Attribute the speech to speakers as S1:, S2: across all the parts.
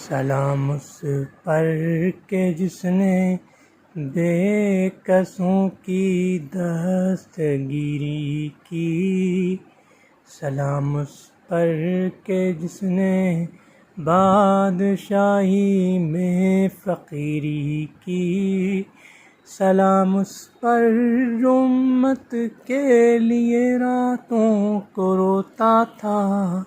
S1: سلام اس پر کہ جس نے بے کسوں کی دستگیری کی، سلام اس پر کہ جس نے بادشاہی میں فقیری کی، سلام اس پر جو امت کے لیے راتوں کو روتا تھا،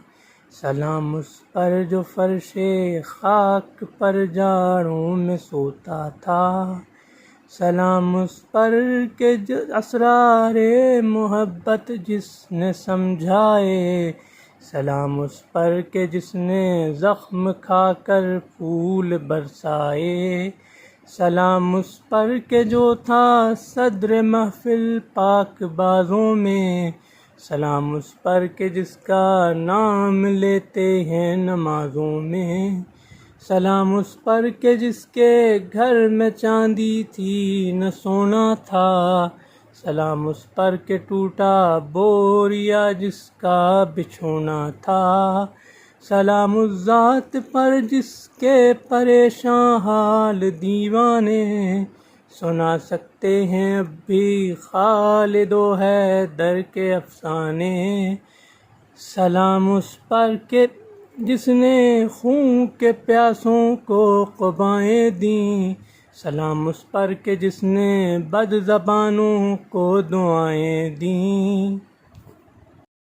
S1: سلام اس پر جو فرش خاک پر جاڑوں میں سوتا تھا، سلام اس پر کہ اسرار محبت جس نے سمجھائے، سلام اس پر کہ جس نے زخم کھا کر پھول برسائے، سلام اس پر کہ جو تھا صدر محفل پاک بازوں میں، سلام اس پر کہ جس کا نام لیتے ہیں نمازوں میں، سلام اس پر کہ جس کے گھر میں چاندی تھی نہ سونا تھا، سلام اس پر کہ ٹوٹا بوریا جس کا بچھونا تھا، سلام اس ذات پر جس کے پریشاں حال دیوانے سنا سکتے ہیں اب بھی خالد و حیدر کے افسانے، سلام اس پر کہ جس نے خون کے پیاسوں کو قبائیں دیں، سلام اس پر کہ جس نے بد زبانوں کو دعائیں دیں۔